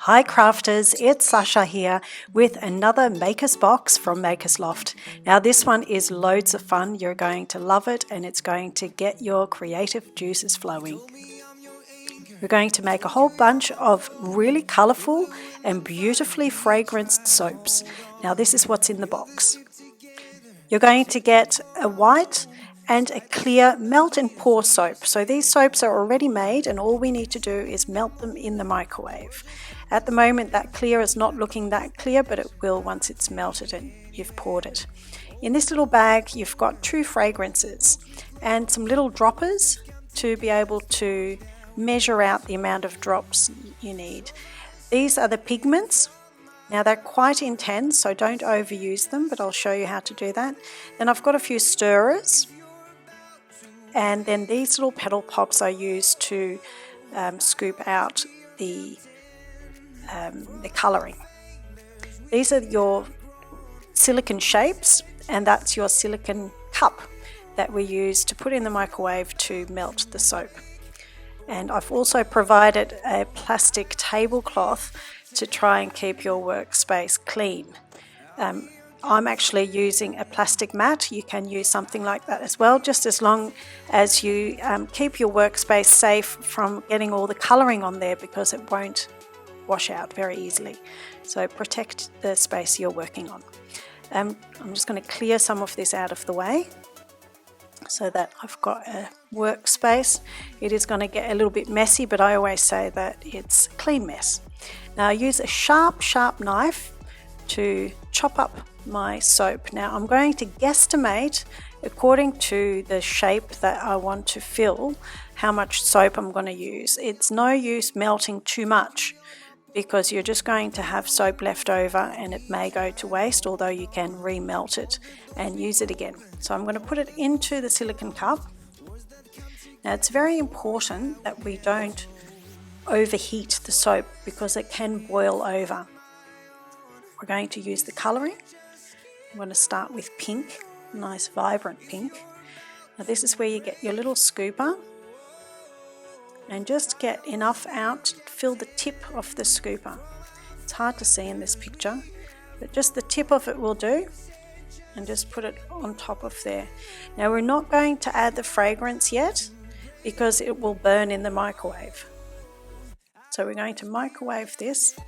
Hi crafters, it's Sasha here with another Maker's Box from Maker's Loft. Now this one is loads of fun, you're going to love it and it's going to get your creative juices flowing. We're going to make a whole bunch of really colourful and beautifully fragranced soaps. Now this is what's in the box. You're going to get a white and a clear melt and pour soap. So these soaps are already made and all we need to do is melt them in the microwave. At the moment that clear is not looking that clear, but it will once it's melted and you've poured it. In this little bag you've got 2 fragrances and some little droppers to be able to measure out the amount of drops you need. These are the pigments. Now they're quite intense, so don't overuse them, but I'll show you how to do that. Then I've got a few stirrers, and then these little petal pops I use to scoop out the colouring. These are your silicone shapes, and that's your silicone cup that we use to put in the microwave to melt the soap. And I've also provided a plastic tablecloth to try and keep your workspace clean. I'm actually using a plastic mat. You can use something like that as well, just as long as you keep your workspace safe from getting all the colouring on there, because it won't wash out very easily. So protect the space you're working on. I'm just going to clear some of this out of the way so that I've got a workspace. It is going to get a little bit messy, but I always say that it's a clean mess. Now I use a sharp knife to chop up my soap. Now I'm going to guesstimate according to the shape that I want to fill how much soap I'm going to use. It's no use melting too much because you're just going to have soap left over and it may go to waste, although you can remelt it and use it again. So I'm going to put it into the silicone cup. Now it's very important that we don't overheat the soap because it can boil over. We're going to use the colouring. I'm going to start with pink, nice vibrant pink. Now this is where you get your little scooper and just get enough out to fill the tip of the scooper. It's hard to see in this picture, but just the tip of it will do, and just put it on top of there. Now we're not going to add the fragrance yet because it will burn in the microwave. So we're going to microwave this,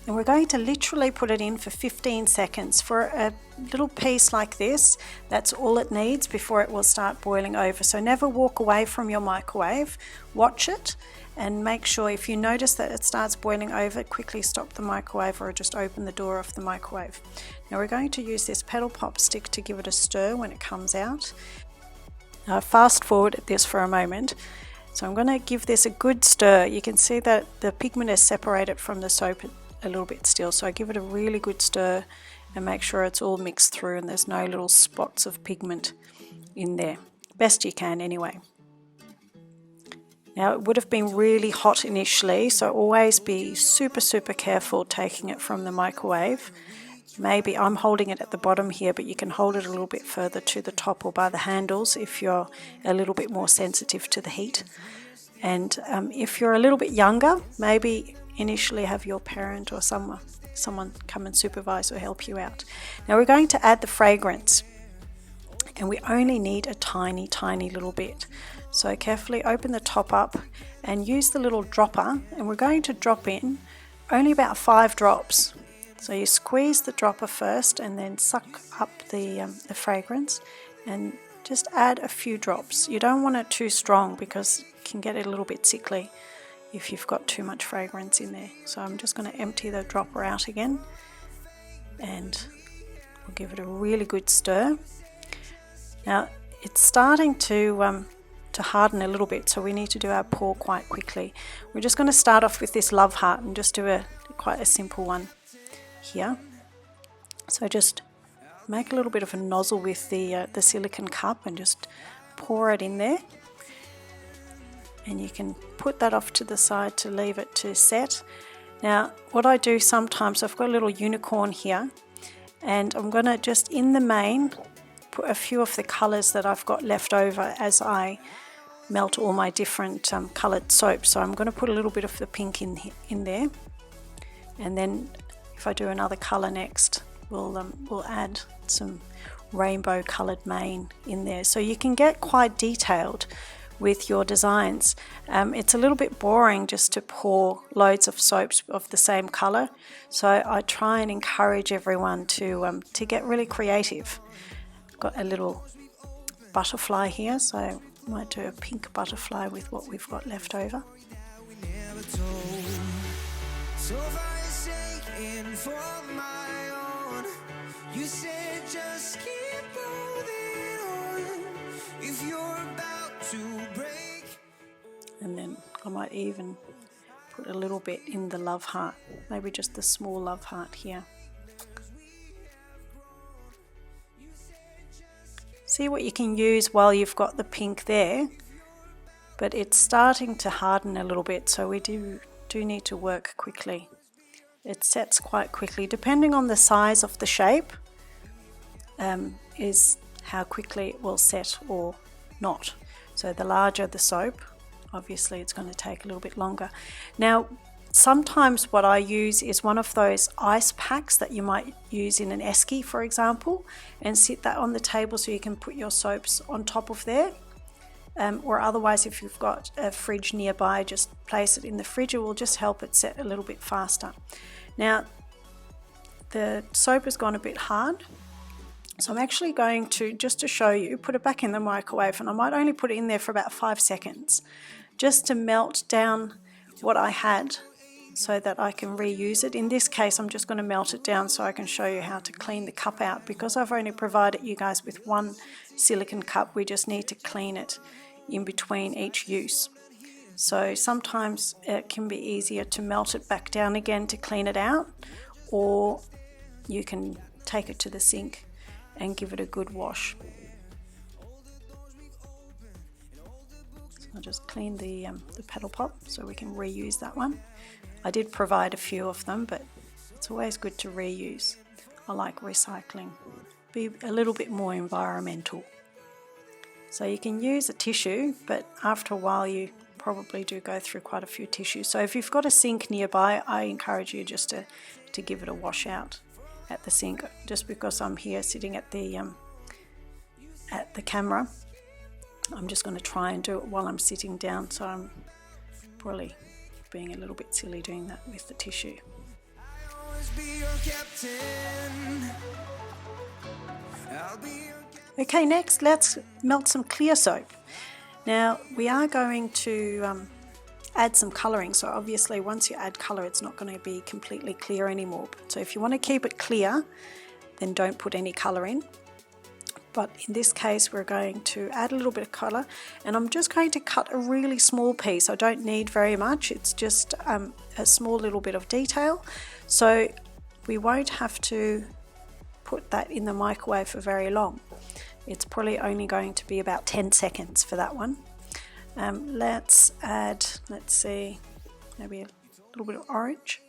and we're going to literally put it in for 15 seconds. For a little piece like this, that's all it needs before it will start boiling over. So never walk away from your microwave, watch it and make sure if you notice that it starts boiling over, quickly stop the microwave or just open the door of the microwave. Now we're going to use this petal pop stick to give it a stir when it comes out. Now fast forward this for a moment. So I'm going to give this a good stir. You can see that the pigment is separated from the soap a little bit still, so I give it a really good stir and make sure it's all mixed through and there's no little spots of pigment in there. Best you can anyway. Now it would have been really hot initially, so always be super careful taking it from the microwave. Maybe I'm holding it at the bottom here, but you can hold it a little bit further to the top or by the handles if you're a little bit more sensitive to the heat. And if you're a little bit younger, maybe initially have your parent or someone come and supervise or help you out. Now we're going to add the fragrance, and we only need a tiny little bit. So carefully open the top up and use the little dropper, and we're going to drop in only about 5 drops. So you squeeze the dropper first and then suck up the fragrance and just add a few drops. You don't want it too strong because it can get a little bit sickly if you've got too much fragrance in there. So I'm just going to empty the dropper out again and we'll give it a really good stir. Now it's starting to harden a little bit, so we need to do our pour quite quickly. We're just going to start off with this love heart and just do quite a simple one here. So just make a little bit of a nozzle with the silicone cup and just pour it in there. And you can put that off to the side to leave it to set. Now what I do sometimes, I've got a little unicorn here, and I'm going to just in the main put a few of the colours that I've got left over as I melt all my different coloured soaps. So I'm going to put a little bit of the pink in there. And then if I do another color next, we'll add some rainbow colored mane in there, so you can get quite detailed with your designs. It's a little bit boring just to pour loads of soaps of the same color, so I try and encourage everyone to get really creative. I've got a little butterfly here, so I might do a pink butterfly with what we've got left over. You said just keep holding on if you're about to break. And then I might even put a little bit in the love heart, maybe just the small love heart here. See what you can use while you've got the pink there, but it's starting to harden a little bit, so we do need to work quickly. It sets quite quickly, depending on the size of the shape. Is how quickly it will set or not. So the larger the soap, obviously it's going to take a little bit longer. Now, sometimes what I use is one of those ice packs that you might use in an esky, for example, and sit that on the table so you can put your soaps on top of there. Or otherwise, if you've got a fridge nearby, just place it in the fridge. It will just help it set a little bit faster. Now, the soap has gone a bit hard, so I'm actually going to, just to show you, put it back in the microwave, and I might only put it in there for about 5 seconds just to melt down what I had so that I can reuse it. In this case, I'm just going to melt it down so I can show you how to clean the cup out. Because I've only provided you guys with one silicone cup, we just need to clean it in between each use. So sometimes it can be easier to melt it back down again to clean it out, or you can take it to the sink and give it a good wash. So I'll just clean the paddle pop so we can reuse that one. I did provide a few of them, but it's always good to reuse. I like recycling. Be a little bit more environmental. So you can use a tissue, but after a while you probably do go through quite a few tissues. So if you've got a sink nearby, I encourage you just to give it a wash out at the sink. Just because I'm here sitting at the camera, I'm just going to try and do it while I'm sitting down, so I'm probably being a little bit silly doing that with the tissue. Okay, next let's melt some clear soap. Now we are going to add some colouring, so obviously once you add colour it's not going to be completely clear anymore. So if you want to keep it clear, then don't put any colour in. But in this case we're going to add a little bit of colour, and I'm just going to cut a really small piece. I don't need very much, it's just a small little bit of detail, so we won't have to put that in the microwave for very long. It's probably only going to be about 10 seconds for that one. Let's add, let's see, maybe a little bit of orange.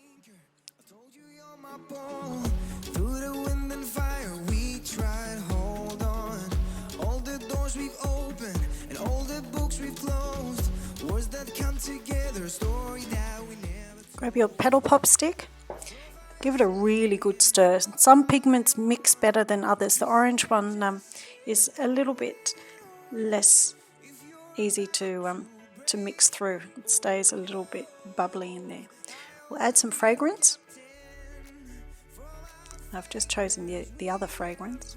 Through the wind and fire we tried, hold on. All the doors we've opened and all the books we've closed, words that come together, story that we never. Grab your paddle pop stick, give it a really good stir. Some pigments mix better than others. The orange one is a little bit less easy to mix through. It stays a little bit bubbly in there. We'll add some fragrance. I've just chosen the other fragrance.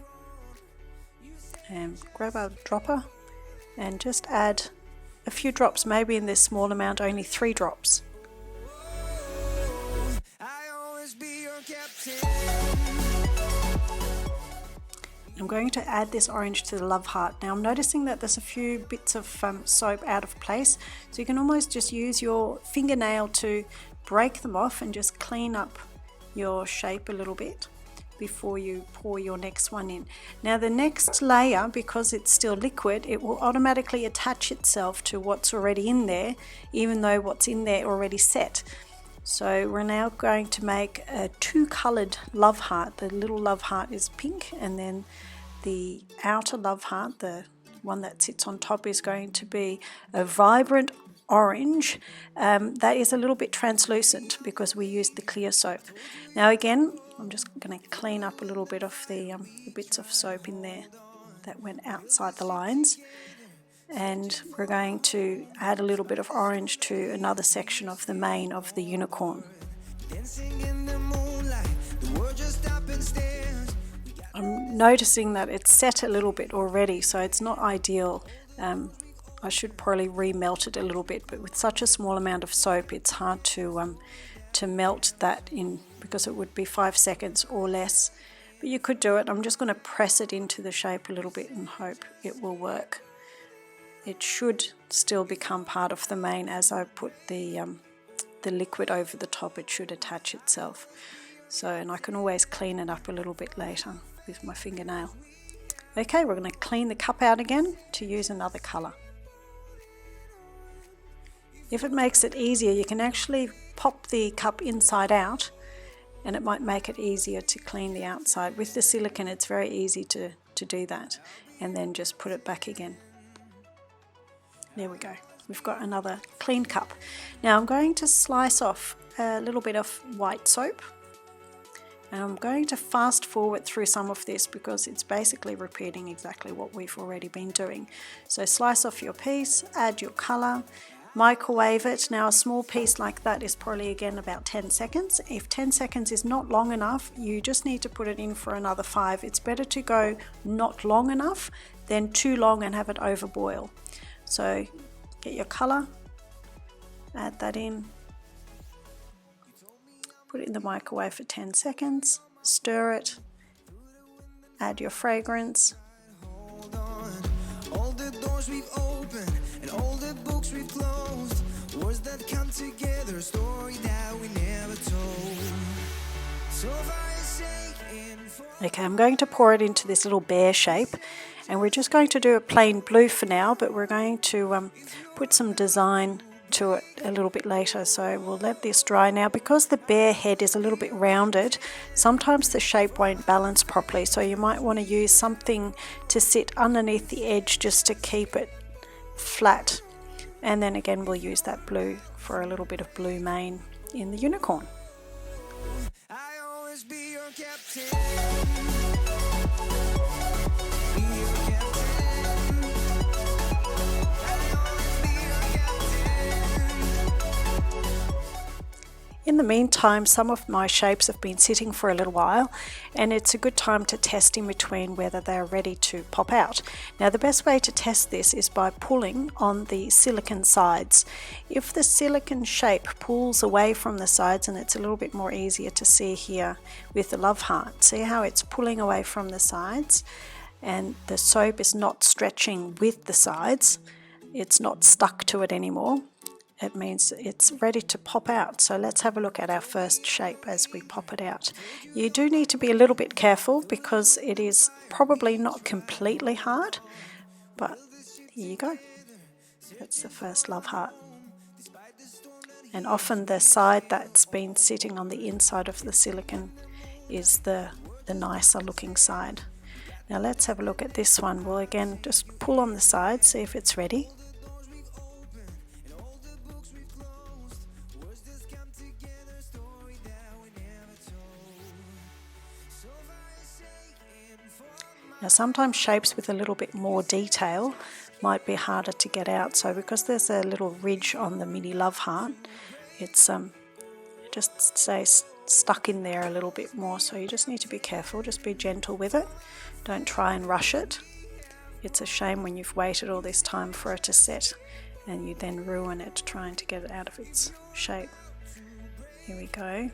And grab a dropper and just add a few drops, maybe in this small amount, only 3 drops. I'm going to add this orange to the love heart. Now I'm noticing that there's a few bits of soap out of place, so you can almost just use your fingernail to break them off and just clean up your shape a little bit before you pour your next one in. Now the next layer, because it's still liquid, it will automatically attach itself to what's already in there, even though what's in there already set. So we're now going to make a 2-coloured love heart. The little love heart is pink, and then the outer love heart, the one that sits on top, is going to be a vibrant orange, that is a little bit translucent because we used the clear soap. Now again, I'm just going to clean up a little bit of the bits of soap in there that went outside the lines, and we're going to add a little bit of orange to another section of the mane of the unicorn. I'm noticing that it's set a little bit already, so it's not ideal. I should probably remelt it a little bit, but with such a small amount of soap it's hard to melt that in, because it would be 5 seconds or less. But you could do it. I'm just going to press it into the shape a little bit and hope it will work. It should still become part of the mane as I put the liquid over the top. It should attach itself. So, and I can always clean it up a little bit later with my fingernail. Okay, we're going to clean the cup out again to use another colour. If it makes it easier, you can actually pop the cup inside out, and it might make it easier to clean the outside. With the silicone, it's very easy to do that, and then just put it back again. There we go. We've got another clean cup. Now I'm going to slice off a little bit of white soap, and I'm going to fast forward through some of this because it's basically repeating exactly what we've already been doing. So slice off your piece, add your colour, microwave it. Now a small piece like that is probably again about 10 seconds. If 10 seconds is not long enough, you just need to put it in for another 5. It's better to go not long enough than too long and have it overboil. So get your colour, add that in, put it in the microwave for 10 seconds, stir it, add your fragrance. All the doors we've opened and all the books we've closed, words that come together, a story that we never told. Okay, I'm going to pour it into this little bear shape, and we're just going to do a plain blue for now, but we're going to put some design to it a little bit later. So we'll let this dry now. Because the bear head is a little bit rounded, sometimes the shape won't balance properly, so you might want to use something to sit underneath the edge just to keep it flat. And then again we'll use that blue for a little bit of blue mane in the unicorn. Be your captain. In the meantime, some of my shapes have been sitting for a little while, and it's a good time to test in between whether they're ready to pop out. Now the best way to test this is by pulling on the silicone sides. If the silicone shape pulls away from the sides, and it's a little bit more easier to see here with the love heart, see how it's pulling away from the sides and the soap is not stretching with the sides, it's not stuck to it anymore. It means it's ready to pop out. So let's have a look at our first shape as we pop it out. You do need to be a little bit careful because it is probably not completely hard, but here you go. That's the first love heart. And often the side that's been sitting on the inside of the silicone is the nicer looking side. Now let's have a look at this one. We'll again just pull on the side, see if it's ready. Now sometimes shapes with a little bit more detail might be harder to get out, so because there's a little ridge on the mini love heart, it's just stays stuck in there a little bit more, so you just need to be careful, just be gentle with it, don't try and rush it. It's a shame when you've waited all this time for it to set and you then ruin it trying to get it out of its shape. Here we go.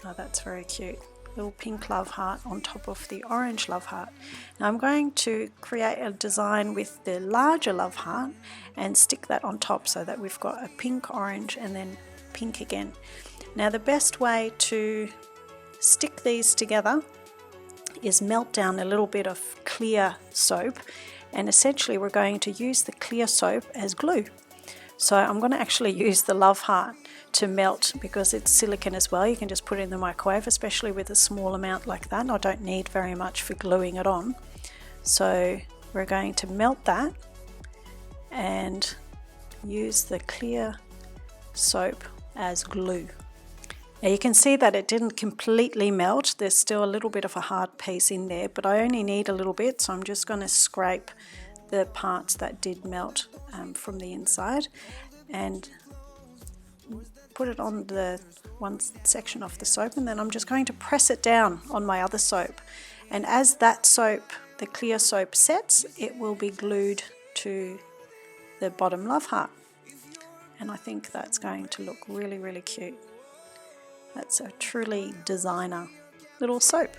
Oh, that's very cute. Little pink love heart on top of the orange love heart. Now I'm going to create a design with the larger love heart and stick that on top so that we've got a pink, orange, and then pink again. Now the best way to stick these together is melt down a little bit of clear soap, and essentially we're going to use the clear soap as glue. So I'm going to actually use the love heart to melt because it's silicone as well. You can just put it in the microwave, especially with a small amount like that. I don't need very much for gluing it on. So we're going to melt that and use the clear soap as glue. Now you can see that it didn't completely melt. There's still a little bit of a hard piece in there, but I only need a little bit, so I'm just going to scrape the parts that did melt from the inside and put it on the one section of the soap, and then I'm just going to press it down on my other soap. And as that soap, the clear soap, sets, it will be glued to the bottom love heart. And I think that's going to look really, really cute. That's a truly designer little soap.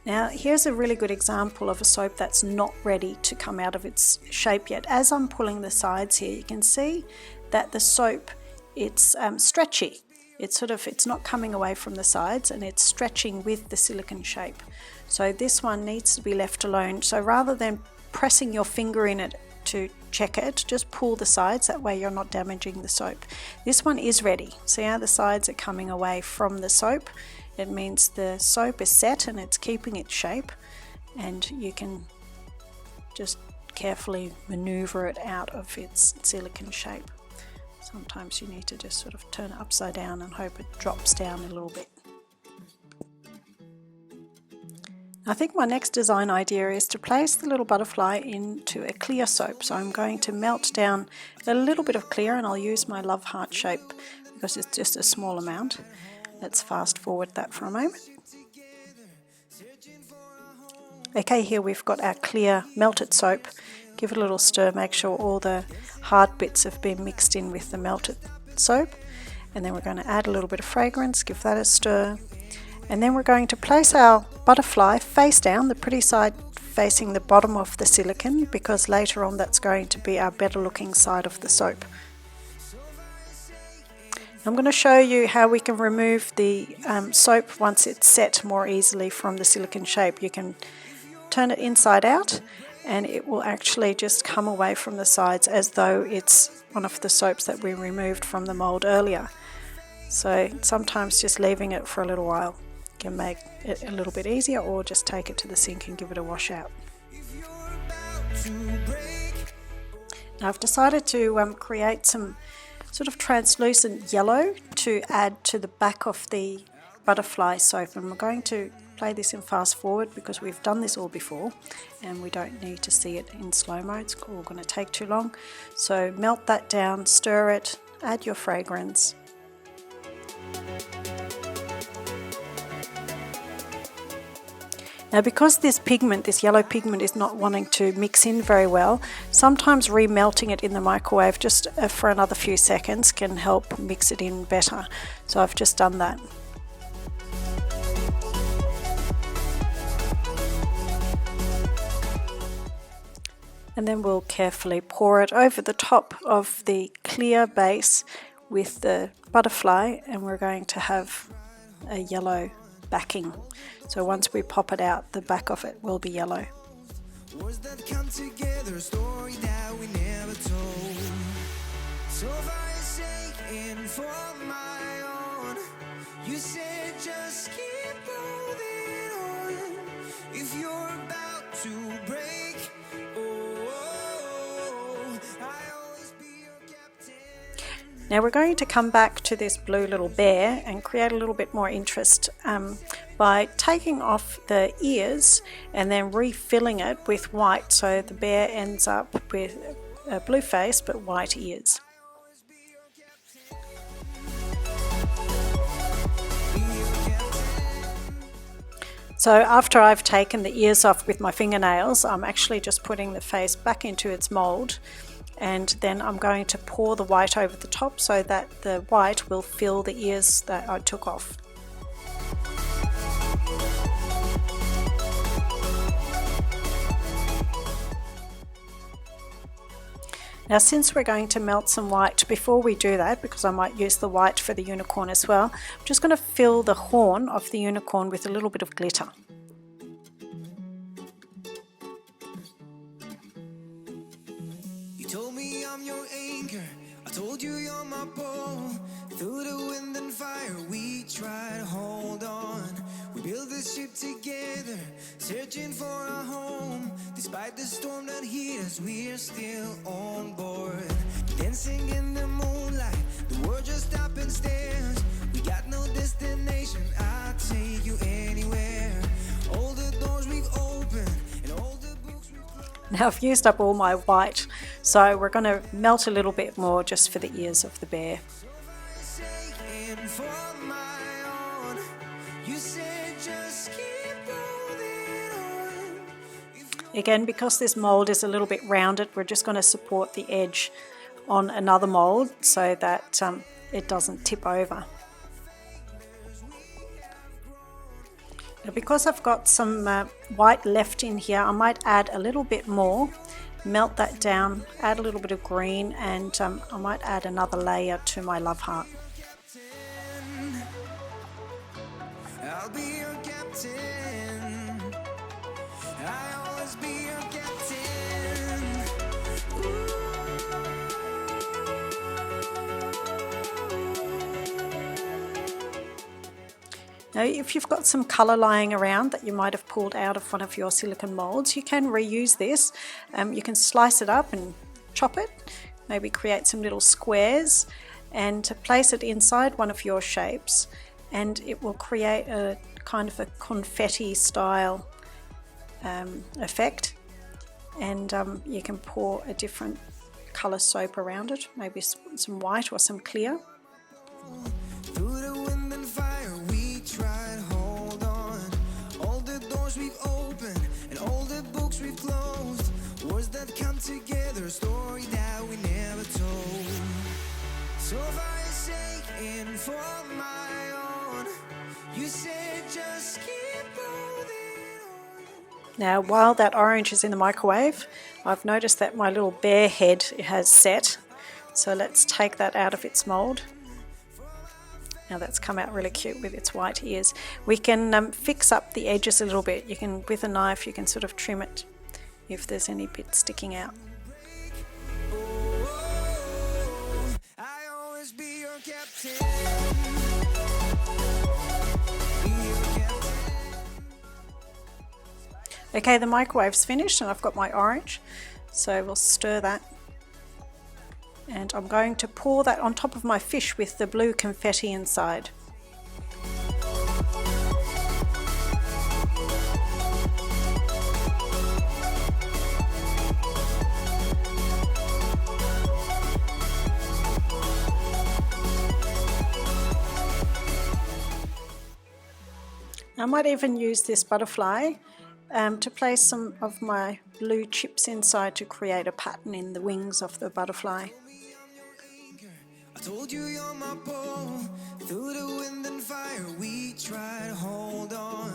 Now here's a really good example of a soap that's not ready to come out of its shape yet. As I'm pulling the sides here, you can see that the soap, it's stretchy. It's not coming away from the sides, and it's stretching with the silicone shape. So this one needs to be left alone. So rather than pressing your finger in it to check it, just pull the sides, that way you're not damaging the soap. This one is ready. See how the sides are coming away from the soap? It means the soap is set and it's keeping its shape, and you can just carefully maneuver it out of its silicone shape. Sometimes you need to just sort of turn it upside down and hope it drops down a little bit. I think my next design idea is to place the little butterfly into a clear soap. So I'm going to melt down a little bit of clear, and I'll use my love heart shape because it's just a small amount. Let's fast forward that for a moment. Okay, here we've got our clear melted soap. Give it a little stir, make sure all the hard bits have been mixed in with the melted soap. And then we're going to add a little bit of fragrance, give that a stir. And then we're going to place our butterfly face down, the pretty side facing the bottom of the silicone, because later on that's going to be our better looking side of the soap. I'm going to show you how we can remove the soap once it's set more easily from the silicone shape. You can turn it inside out and it will actually just come away from the sides as though it's one of the soaps that we removed from the mold earlier. So sometimes just leaving it for a little while can make it a little bit easier, or just take it to the sink and give it a wash out. Now I've decided to create some sort of translucent yellow to add to the back of the butterfly soap, and we're going to play this in fast forward because we've done this all before and we don't need to see it in slow-mo. It's all going to take too long. So melt that down, stir it, add your fragrance. Now because this pigment, this yellow pigment, is not wanting to mix in very well, sometimes remelting it in the microwave just for another few seconds can help mix it in better. So I've just done that. And then we'll carefully pour it over the top of the clear base with the butterfly, and we're going to have a yellow backing. So once we pop it out, the back of it will be yellow. Words that come together, a story that we never told. So for your sake and for my own, you said just keep holding on. If you're about to break, I'll always be your captain. Now we're going to come back to this blue little bear and create a little bit more interest by taking off the ears and then refilling it with white, so the bear ends up with a blue face but white ears. So after I've taken the ears off with my fingernails, I'm actually just putting the face back into its mold, and then I'm going to pour the white over the top so that the white will fill the ears that I took off. Now since we're going to melt some white, before we do that, because I might use the white for the unicorn as well, I'm just going to fill the horn of the unicorn with a little bit of glitter. You told me I'm your anchor, I told you you're my pole. Through the wind and fire we try to hold on. We build this ship together, searching for a home. Despite the storm that hit us, we're still on board. Dancing in the moonlight, the world just stops and stares. We got no destination, I'll take you anywhere. All the doors we've opened and all the books we've closed. Now I've used up all my white, so we're going to melt a little bit more just for the ears of the bear. Again, because this mold is a little bit rounded, we're just going to support the edge on another mold so that it doesn't tip over. Now, because I've got some white left in here, I might add a little bit more, melt that down, add a little bit of green, and I might add another layer to my love heart. I'll be your captain. I'll always be your captain. Now, if you've got some colour lying around that you might have pulled out of one of your silicone molds, you can reuse this. You can slice it up and chop it, maybe create some little squares and place it inside one of your shapes, and it will create a kind of a confetti style effect. And you can pour a different colour soap around it, maybe some white or some clear. Through the wind and fire, we tried, hold on. All the doors we've opened and all the books we've closed. Words that come together, a story that we never told. So for your sake and for my own, you said just keep holding on. Now, while that orange is in the microwave, I've noticed that my little bear head has set. So let's take that out of its mold. Now that's come out really cute with its white ears. We can fix up the edges a little bit. You can, with a knife, you can sort of trim it if there's any bit sticking out. I always be your captain. Okay, the microwave's finished and I've got my orange, so we'll stir that. And I'm going to pour that on top of my fish with the blue confetti inside. I might even use this butterfly to place some of my blue chips inside to create a pattern in the wings of the butterfly. I told you you're my pole. Through the wind and fire, we tried, hold on.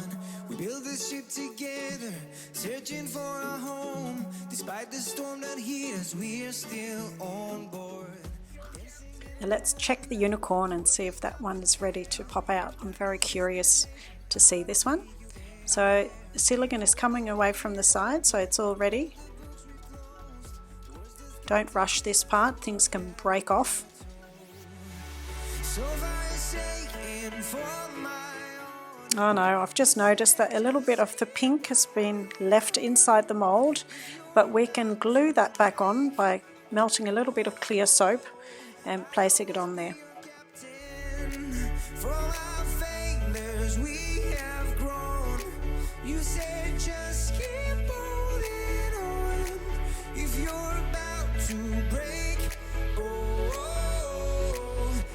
We built this ship together, searching for a home. Despite the storm that hit us, we're still on board. Now let's check the unicorn and see if that one is ready to pop out. I'm very curious to see this one. So the silicone is coming away from the side, so it's all ready. Don't rush this part, things can break off. Oh no, I've just noticed that a little bit of the pink has been left inside the mold, but we can glue that back on by melting a little bit of clear soap and placing it on there. You said just keep holding on. If you're about to break,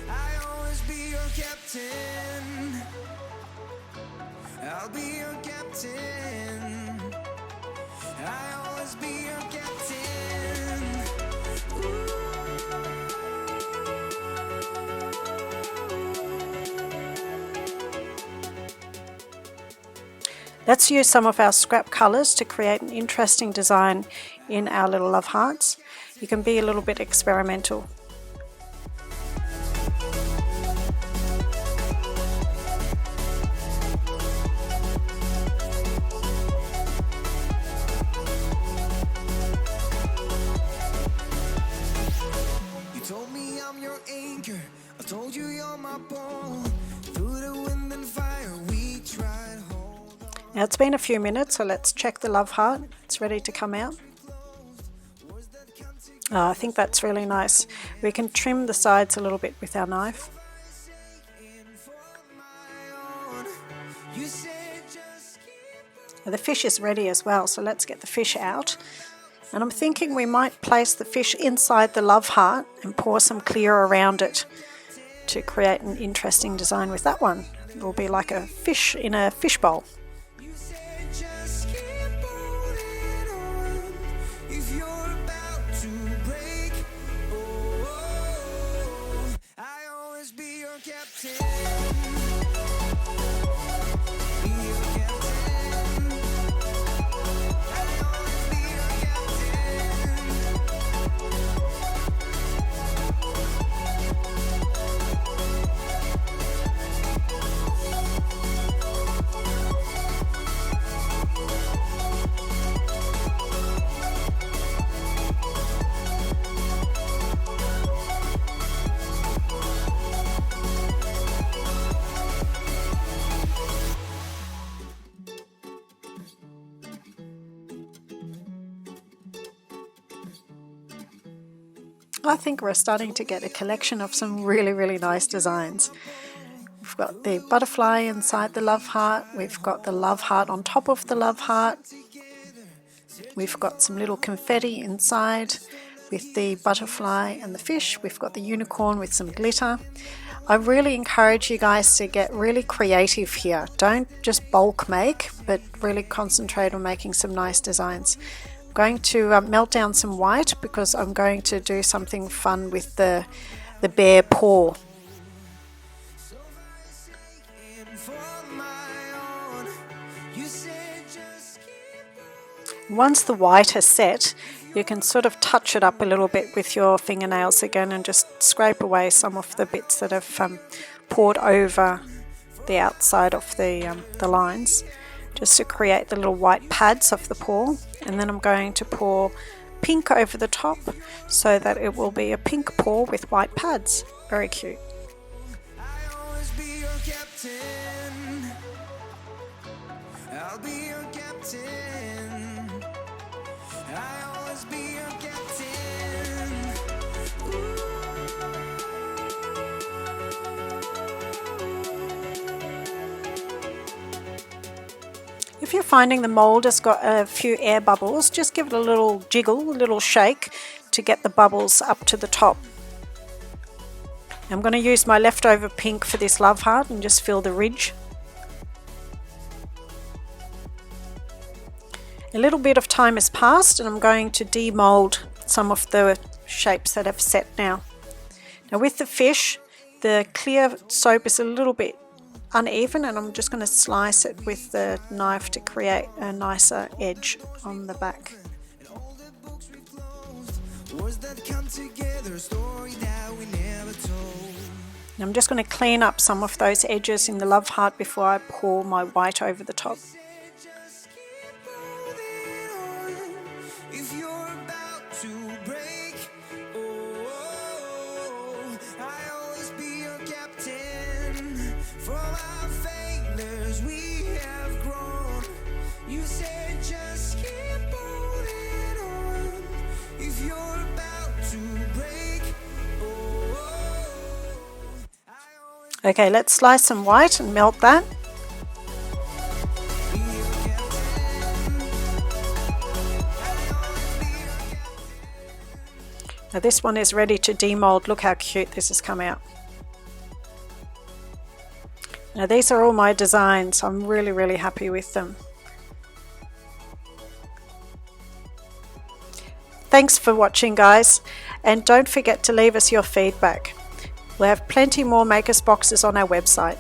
I'll always be your captain. I'll be your captain. I'll always be your captain. Let's use some of our scrap colours to create an interesting design in our little love hearts. You can be a little bit experimental. You told me I'm your anchor. I told you you're my pole. Through the wind and fire, we tried. Now it's been a few minutes, so let's check the love heart. It's ready to come out. Oh, I think that's really nice. We can trim the sides a little bit with our knife. Now the fish is ready as well, so let's get the fish out. And I'm thinking we might place the fish inside the love heart and pour some clear around it to create an interesting design with that one. It will be like a fish in a fishbowl. I think we're starting to get a collection of some really nice designs. We've got the butterfly inside the love heart, we've got the love heart on top of the love heart, we've got some little confetti inside with the butterfly and the fish, we've got the unicorn with some glitter. I really encourage you guys to get really creative here. Don't just bulk make, but really concentrate on making some nice designs. I'm going to melt down some white because I'm going to do something fun with the bear paw. Once the white has set, you can sort of touch it up a little bit with your fingernails again and just scrape away some of the bits that have poured over the outside of the lines, just to create the little white pads of the paw. And then I'm going to pour pink over the top so that it will be a pink paw with white pads. Very cute. I'll be your captain. I'll always be your captain. If you're finding the mold has got a few air bubbles, just give it a little jiggle, a little shake to get the bubbles up to the top. I'm going to use my leftover pink for this love heart and just fill the ridge. A little bit of time has passed and I'm going to demold some of the shapes that have set now. Now with the fish, the clear soap is a little bit uneven and I'm just going to slice it with the knife to create a nicer edge on the back. And I'm just going to clean up some of those edges in the love heart before I pour my white over the top. Okay, let's slice some white and melt that. Now this one is ready to demold. Look how cute this has come out. Now these are all my designs. I'm really happy with them. Thanks for watching, guys, and don't forget to leave us your feedback. We'll have plenty more Makers boxes on our website.